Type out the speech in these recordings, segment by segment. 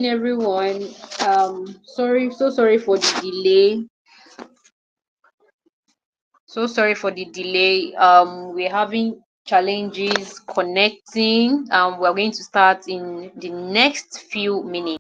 Everyone. Sorry for the delay. So sorry for the delay. We're having challenges connecting. We're going to start in the next few minutes.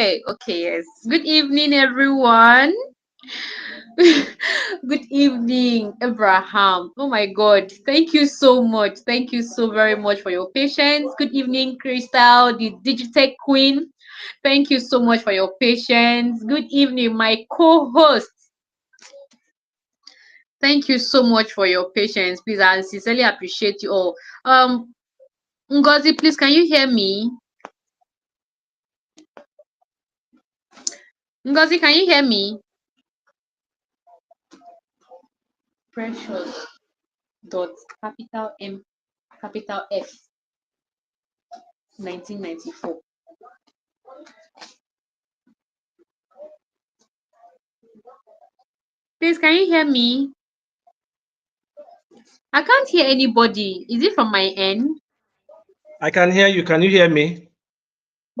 Okay, okay, yes. Good evening, everyone. Good evening, Abraham. Oh my God. Thank you so much. Thank you so very much for your patience. Good evening, Crystal, the Digitech Queen. Thank you so much for your patience. Good evening, my co-host. Thank you so much for your patience. Please, I sincerely appreciate you all. Ngozi, please, can you hear me? Ngozi, can you hear me? Precious dot capital M capital F 1994. Please, can you hear me? I can't hear anybody. Is it from my end? I can hear you. Can you hear me?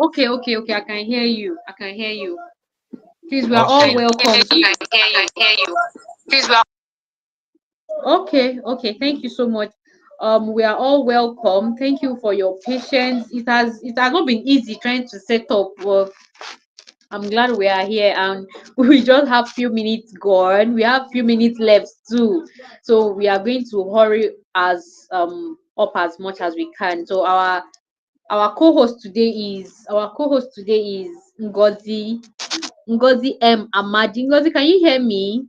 Okay, okay, okay. I can hear you. I can hear you. Please, we are all Awesome. welcome. I can hear you. Please, well, Okay, okay. Thank you so much. We are all welcome. Thank you for your patience. It has not been easy trying to set up. I'm glad we are here, and we just have few minutes gone. We have few minutes left too, so we are going to hurry as up as much as we can. So our co-host today is Ngozi M Amadi. Ngozi, can you hear me?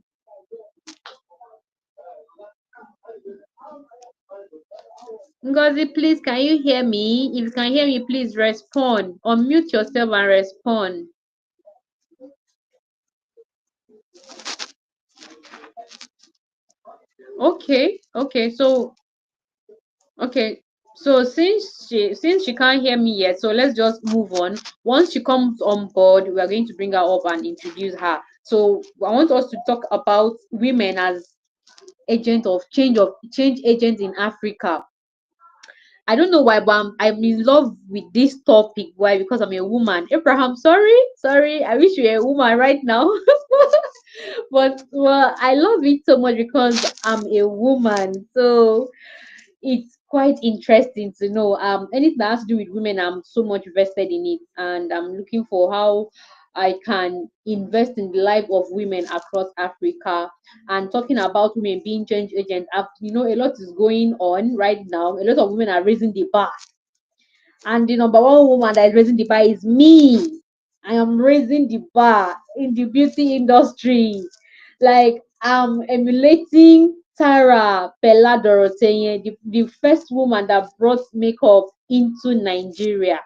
Ngozi, please, can you hear me? If you can hear me, please respond. Unmute yourself and respond. Okay, okay. Okay, so since she can't hear me yet, so let's just move on. Once she comes on board, we are going to bring her up and introduce her. So I want us to talk about women as change agents in Africa. I don't know why, but I'm in love with this topic. Why? Because I'm a woman. Abraham, sorry. I wish you were a woman right now. But well, I love it so much because I'm a woman. So it's quite interesting to know. Anything that has to do with women, I'm so much invested in it, and I'm looking for how I can invest in the life of women across Africa. And talking about women being change agents, a lot is going on right now. A lot of women are raising the bar, and the number one woman that is raising the bar is me. I am raising the bar in the beauty industry. Like I'm emulating Tara Pella Dorothea, the first woman that brought makeup into Nigeria.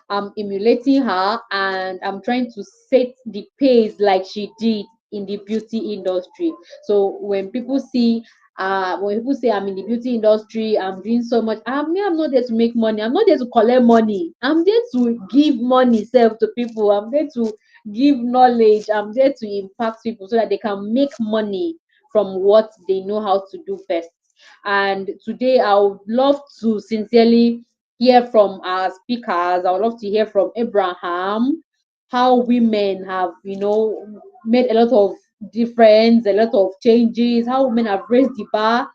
I'm emulating her, and I'm trying to set the pace like she did in the beauty industry. So when people say I'm in the beauty industry, I'm doing so much. I'm not there to make money. I'm not there to collect money. I'm there to give money self to people. I'm there to give knowledge. I'm there to impact people so that they can make money from what they know how to do best. And today I would love to sincerely hear from our speakers. I would love to hear from Abraham how women have, made a lot of difference, a lot of changes, how women have raised the bar.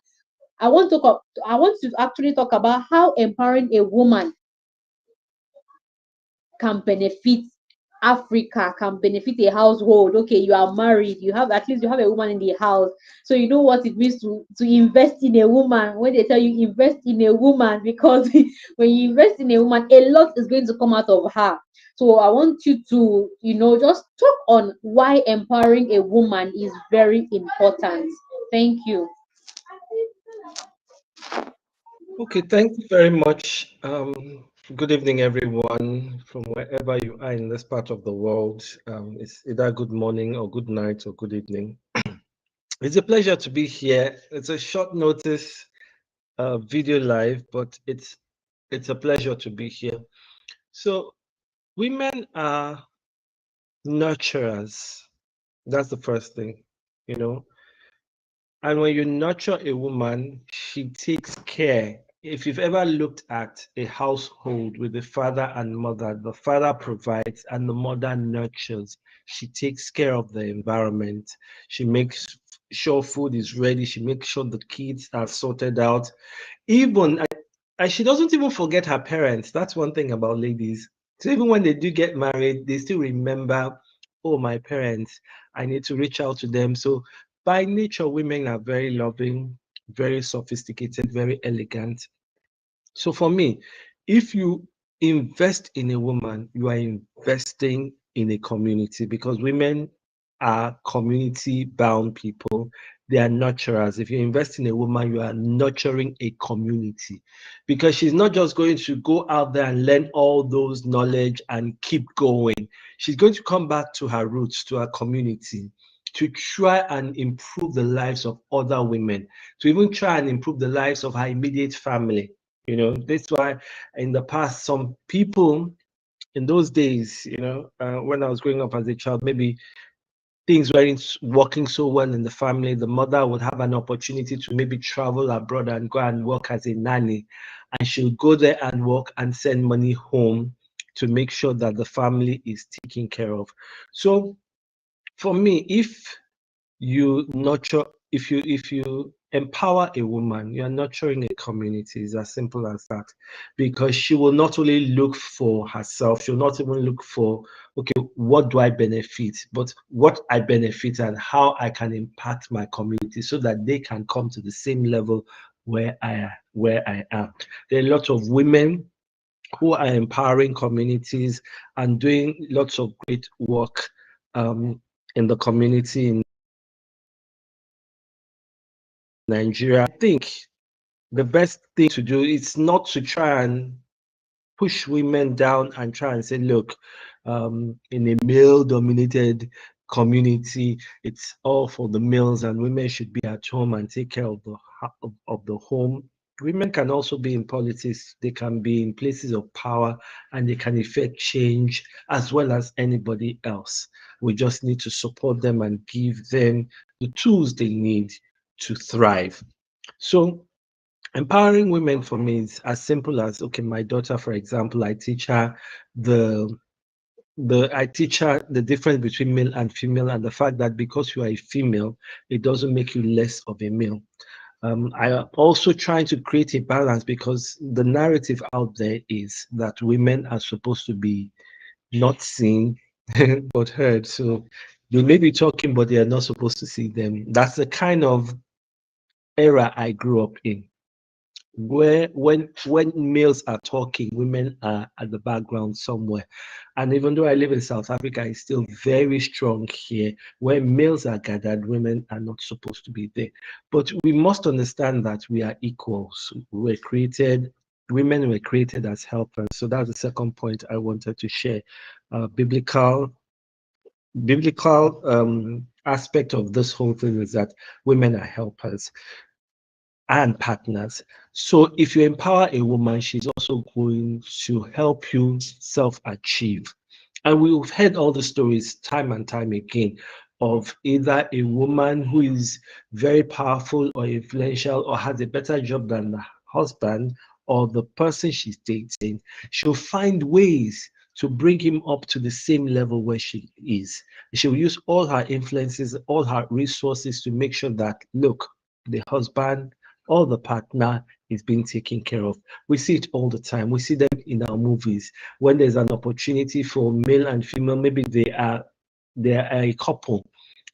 I want to actually talk about how empowering a woman can benefit Africa, can benefit a household. Okay, you are married, you have a woman in the house, so you know what it means to invest in a woman. When they tell you invest in a woman, because when you invest in a woman, a lot is going to come out of her. So I want you to, just talk on why empowering a woman is very important. Thank you. Okay, thank you very much. Good evening, everyone, from wherever you are in this part of the world. It's either good morning or good night or good evening. It's a pleasure to be here. It's a short notice video live, but it's a pleasure to be here. So women are nurturers. That's the first thing, you know. And when you nurture a woman, she takes care. If you've ever looked at a household with a father and mother, the father provides and the mother nurtures. She takes care of the environment. She makes sure food is ready. She makes sure the kids are sorted out. Even and she doesn't even forget her parents. That's one thing about ladies. So even when they do get married, they still remember, oh, my parents, I need to reach out to them. So by nature, women are very loving, very sophisticated, very elegant. So for me, if you invest in a woman, you are investing in a community, because women are community bound people. They are nurturers. If you invest in a woman, you are nurturing a community, because she's not just going to go out there and learn all those knowledge and keep going. She's going to come back to her roots, to her community, to try and improve the lives of other women, to even try and improve the lives of her immediate family. That's why in the past, some people in those days, when I was growing up as a child, maybe things weren't working so well in the family. The mother would have an opportunity to maybe travel abroad and go and work as a nanny, and she'll go there and work and send money home to make sure that the family is taken care of. So for me, if you nurture, if you empower a woman, you are nurturing a community. It's as simple as that, because she will not only look for herself, she'll not even look for, okay, what do I benefit, but what I benefit and how I can impact my community so that they can come to the same level where I am. There are a lot of women who are empowering communities and doing lots of great work in the community in Nigeria. I think the best thing to do is not to try and push women down and try and say, look, in a male-dominated community, it's all for the males, and women should be at home and take care of the home. Women can also be in politics. They can be in places of power, and they can effect change as well as anybody else. We just need to support them and give them the tools they need to thrive. So empowering women for me is as simple as, okay, my daughter, for example, I teach her the the difference between male and female, and the fact that because you are a female, it doesn't make you less of a male. I am also trying to create a balance, because the narrative out there is that women are supposed to be not seen but heard. So they may be talking, but they are not supposed to see them. That's the kind of era I grew up in, where when males are talking, women are at the background somewhere. And even though I live in South Africa, it's still very strong here, where males are gathered, women are not supposed to be there. But we must understand that we are equals. Women were created as helpers. So that's the second point I wanted to share. Biblical aspect of this whole thing is that women are helpers and partners. So if you empower a woman, she's also going to help you self-achieve. And we've heard all the stories time and time again of either a woman who is very powerful or influential or has a better job than the husband or the person she's dating. She'll find ways to bring him up to the same level where she is. She'll use all her influences, all her resources to make sure that, look, the husband or the partner is being taken care of. We see it all the time. We see them in our movies when there's an opportunity for male and female. Maybe they are a couple,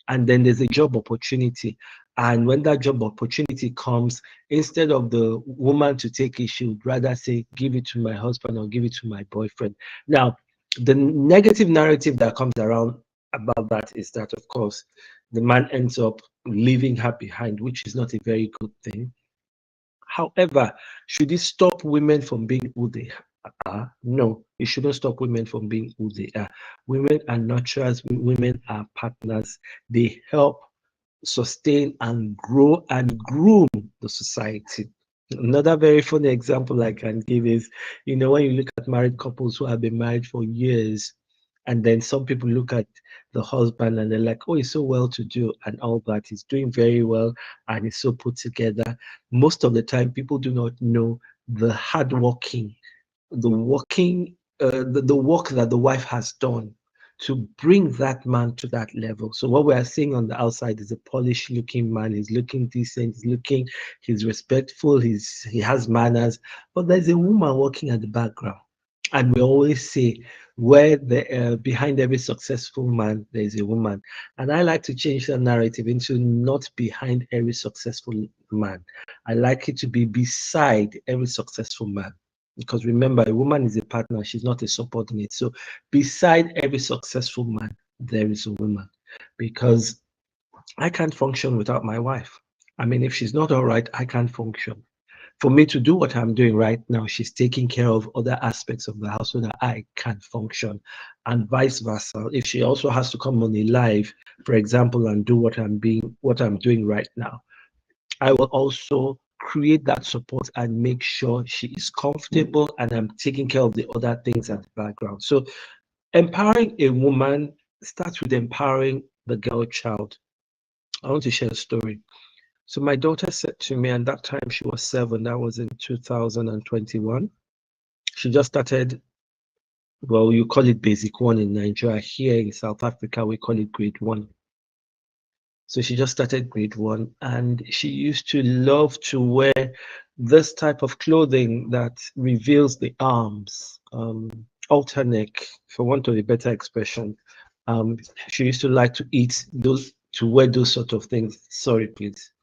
and then there's a job opportunity. And when that job opportunity comes, instead of the woman to take it, she would rather say, give it to my husband or give it to my boyfriend. Now, the negative narrative that comes around about that is that, of course, the man ends up leaving her behind, which is not a very good thing. However, should it stop women from being who they are? No, it shouldn't stop women from being who they are. Women are nurturers, women are partners. They help sustain and grow and groom the society. Another very funny example I can give is, when you look at married couples who have been married for years, and then some people look at the husband and they're like, oh, he's so well to do and all that. He's doing very well and he's so put together. Most of the time, people do not know the hard working, the work that the wife has done to bring that man to that level. So what we are seeing on the outside is a polished looking man. He's looking decent, he's respectful, he has manners, but there's a woman working at the background. And we always say, where behind every successful man, there is a woman. And I like to change the narrative into not behind every successful man. I like it to be beside every successful man. Because remember, a woman is a partner, she's not a subordinate. So beside every successful man, there is a woman. Because I can't function without my wife. I mean, if she's not all right, I can't function. For me to do what I'm doing right now, she's taking care of other aspects of the house so that I can function, and vice versa. If she also has to come on a live, for example, and do what I'm doing right now, I will also create that support and make sure she is comfortable and I'm taking care of the other things at the background. So empowering a woman starts with empowering the girl child. I want to share a story. So my daughter said to me, and that time she was 7, that was in 2021. She just started, well, you call it basic one in Nigeria. Here in South Africa, we call it grade 1. So she just started grade 1, and she used to love to wear this type of clothing that reveals the arms, alter neck, for want of a better expression. She used to like to wear those sort of things. Sorry, please.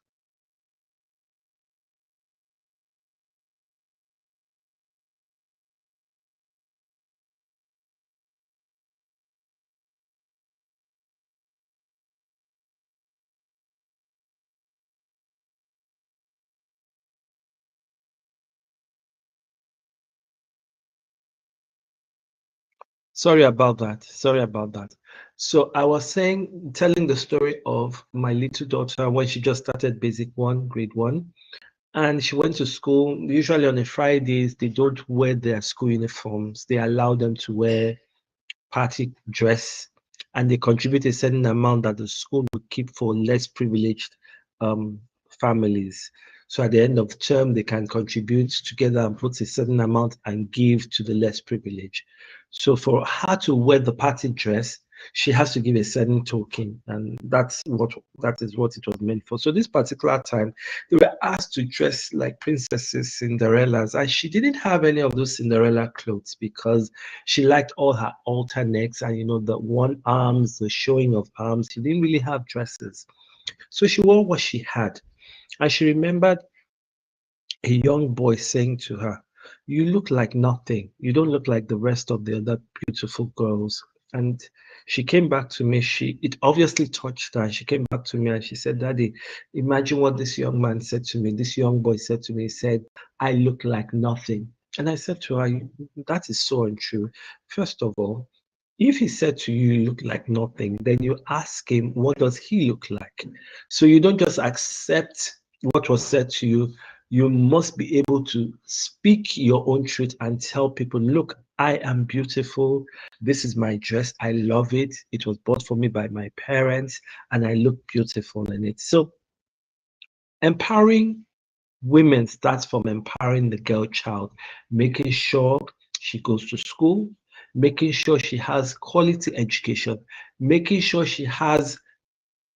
Sorry about that. Sorry about that. So I was telling the story of my little daughter when she just started basic one, grade 1, and she went to school. Usually on a Fridays, they don't wear their school uniforms. They allow them to wear party dress, and they contribute a certain amount that the school would keep for less privileged um, families. So at the end of term, they can contribute together and put a certain amount and give to the less privileged. So for her to wear the party dress, she has to give a certain token, and that is what it was meant for. So this particular time, they were asked to dress like princesses, Cinderellas, and she didn't have any of those Cinderella clothes because she liked all her alternates and the one arms, the showing of arms. She didn't really have dresses. So she wore what she had. And she remembered a young boy saying to her, "You look like nothing. You don't look like the rest of the other beautiful girls." And she came back to me. It obviously touched her. She came back to me and she said, "Daddy, imagine what this young man said to me. This young boy said to me, he said, I look like nothing." And I said to her, "That is so untrue. First of all, if he said to you, you look like nothing, then you ask him, what does he look like? So you don't just accept what was said to you. You must be able to speak your own truth and tell people, look, I am beautiful. This is my dress. I love it. It was bought for me by my parents, and I look beautiful in it." So empowering women starts from empowering the girl child, making sure she goes to school, making sure she has quality education, making sure she has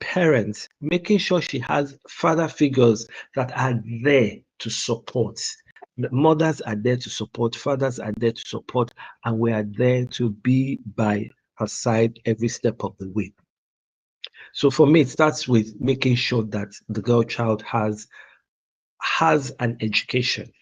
parents, making sure she has father figures that are there to support. The mothers are there to support, fathers are there to support, and we are there to be by her side every step of the way. So for me, it starts with making sure that the girl child has an education,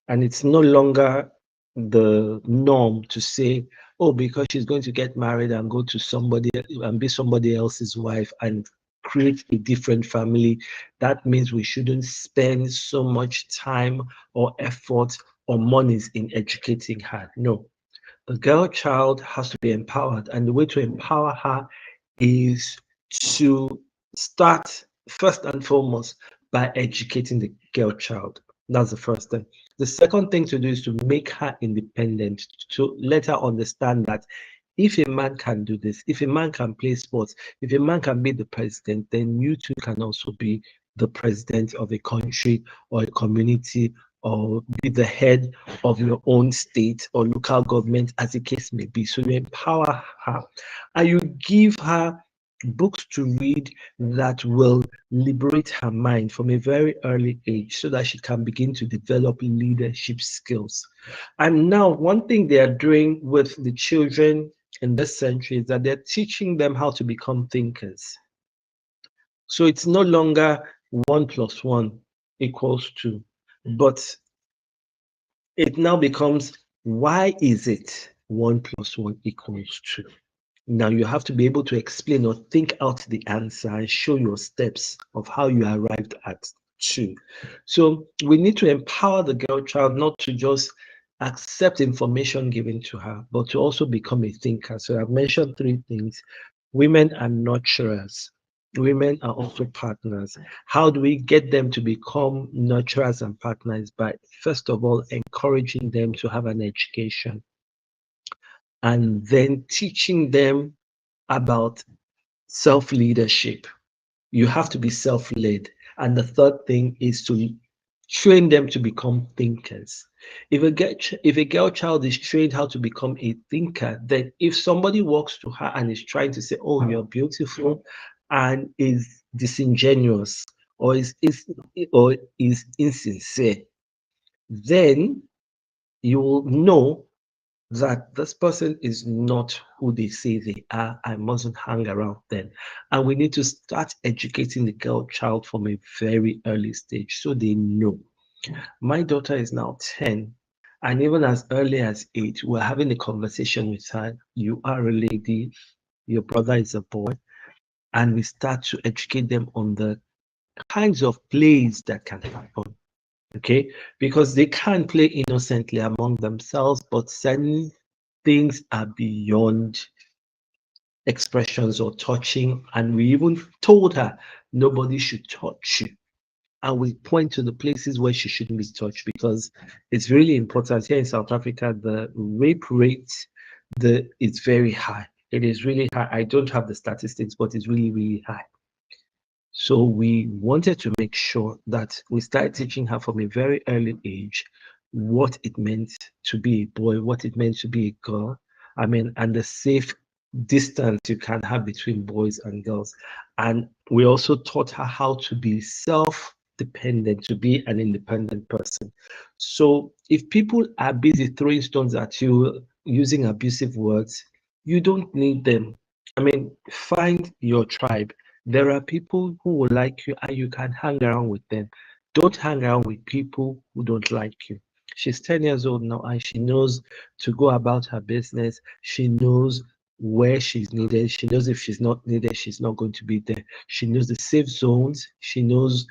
and it's no longer the norm to say, oh, because she's going to get married and go to somebody and be somebody else's wife and create a different family, that means we shouldn't spend so much time or effort or monies in educating her. No, the girl child has to be empowered, and the way to empower her is to start first and foremost by educating the girl child. That's the first thing. The second thing to do is to make her independent, to let her understand that if a man can do this, if a man can play sports, if a man can be the president, then you too can also be the president of a country or a community, or be the head of your own state or local government, as the case may be. So you empower her and you give her books to read that will liberate her mind from a very early age so that she can begin to develop leadership skills. And now, one thing they are doing with the children in this century is that they're teaching them how to become thinkers. So it's no longer 1 + 1 = 2, but it now becomes, why is it 1 + 1 = 2? Now you have to be able to explain or think out the answer and show your steps of how you arrived at 2. So we need to empower the girl child not to just accept information given to her, but to also become a thinker. So I've mentioned 3 things. Women are nurturers. Women are also partners. How do we get them to become nurturers and partners? By, first of all, encouraging them to have an education, and then teaching them about self-leadership. You have to be self-led. And the third thing is to train them to become thinkers. If a girl child is trained how to become a thinker, then if somebody walks to her and is trying to say, oh, you're beautiful, and is disingenuous or is insincere, then you will know that this person is not who they say they are. I mustn't hang around them. And we need to start educating the girl child from a very early stage so they know. My daughter is now 10, and even as early as 8, we're having a conversation with her. You are a lady, your brother is a boy, and we start to educate them on the kinds of plays that can happen. Okay, because they can play innocently among themselves, but certain things are beyond expressions or touching. And we even told her nobody should touch you. And we point to the places where she shouldn't be touched, because it's really important. Here in South Africa, the rape rate is very high. It is really high. I don't have the statistics, but it's really, really high. So we wanted to make sure that we started teaching her from a very early age what it meant to be a boy, what it meant to be a girl. I mean, and the safe distance you can have between boys and girls. And we also taught her how to be self-dependent, to be an independent person. So if people are busy throwing stones at you using abusive words, you don't need them. I mean, find your tribe. There are people who will like you and you can hang around with them. Don't hang around with people who don't like you. She's 10 years old now and she knows to go about her business. She knows where she's needed. She knows if she's not needed, she's not going to be there. She knows the safe zones. She knows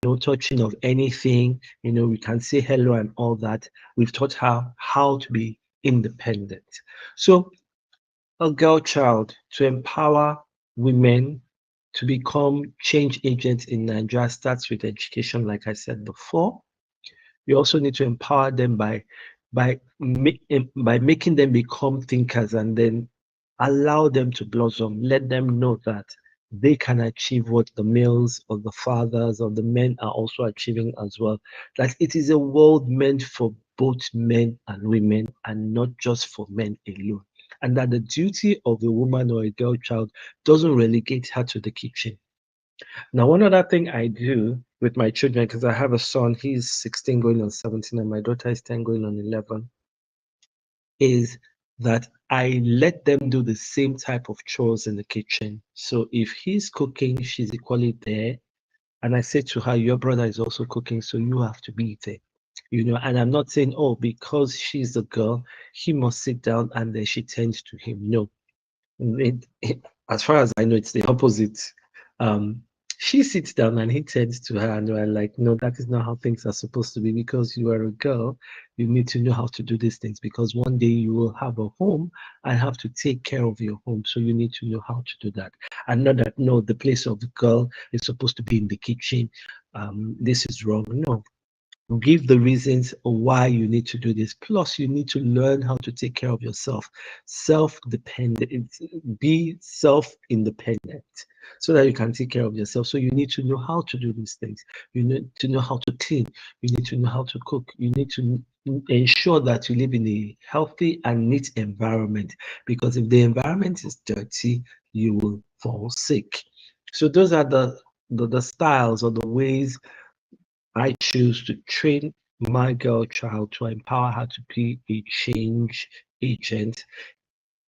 no touching of anything. You know, we can say hello and all that. We've taught her how to be independent. So a girl child, to empower women to become change agents in Nigeria, starts with education, like I said before. You also need to empower them by making them become thinkers, and then allow them to blossom. Let them know that they can achieve what the males or the fathers or the men are also achieving as well. That it is a world meant for both men and women, and not just for men alone. And that the duty of a woman or a girl child doesn't relegate her to the kitchen. Now, one other thing I do with my children, because I have a son, he's 16 going on 17, and my daughter is 10 going on 11, is that I let them do the same type of chores in the kitchen. So if he's cooking, she's equally there. And I say to her, your brother is also cooking, so you have to be there. You know, and I'm not saying, oh, because she's a girl, he must sit down and then she tends to him. No, as far as I know, it's the opposite. Um, she sits down and he tends to her, and we're like, no, that is not how things are supposed to be. Because you are a girl, you need to know how to do these things, because one day you will have a home and have to take care of your home. So you need to know how to do that. And not that, no, the place of the girl is supposed to be in the kitchen. This is wrong. No, give the reasons why you need to do this. Plus, you need to learn how to take care of yourself. Self-dependent, be self-independent so that you can take care of yourself. So you need to know how to do these things. You need to know how to clean. You need to know how to cook. You need to ensure that you live in a healthy and neat environment, because if the environment is dirty, you will fall sick. So those are the styles or the ways I choose to train my girl child to empower her to be a change agent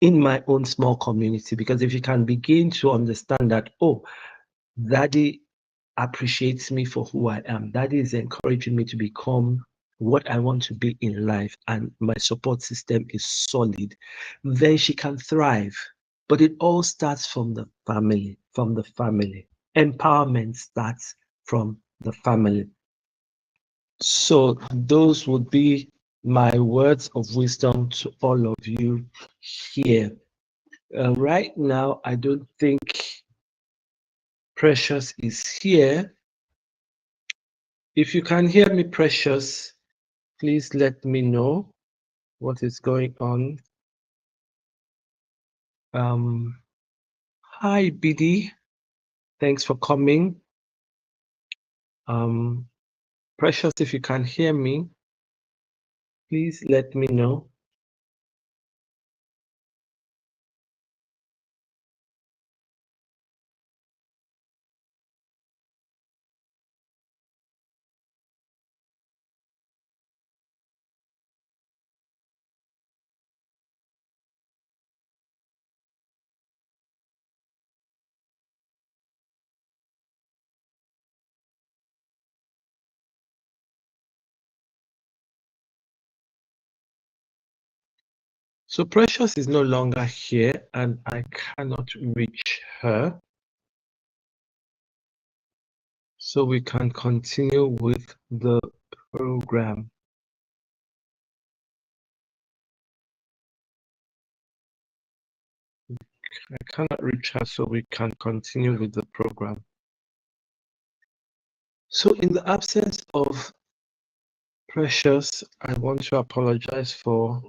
in my own small community. Because if you can begin to understand that, oh, daddy appreciates me for who I am, daddy is encouraging me to become what I want to be in life, and my support system is solid, then she can thrive. But it all starts from the family, from the family. Empowerment starts from the family. So those would be my words of wisdom to all of you here. Right now, I don't think Precious is here. If you can hear me, Precious, please let me know what is going on. Hi, BD. Thanks for coming. Precious, if you can hear me, please let me know. So Precious is no longer here and I cannot reach her. So we can continue with the program. I cannot reach her, so we can continue with the program. So in the absence of Precious, I want to apologize for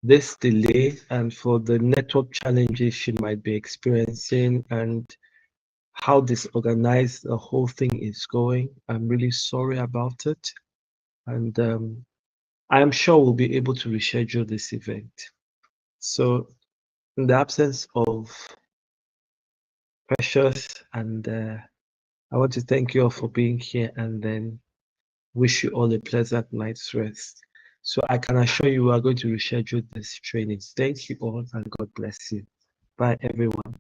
this delay and for the network challenges she might be experiencing and how disorganized the whole thing is going. I'm really sorry about it. And I'm sure we'll be able to reschedule this event. So in the absence of Precious, and I want to thank you all for being here and then wish you all a pleasant night's rest. So I can assure you we are going to reschedule this training. Thank you all and God bless you. Bye everyone.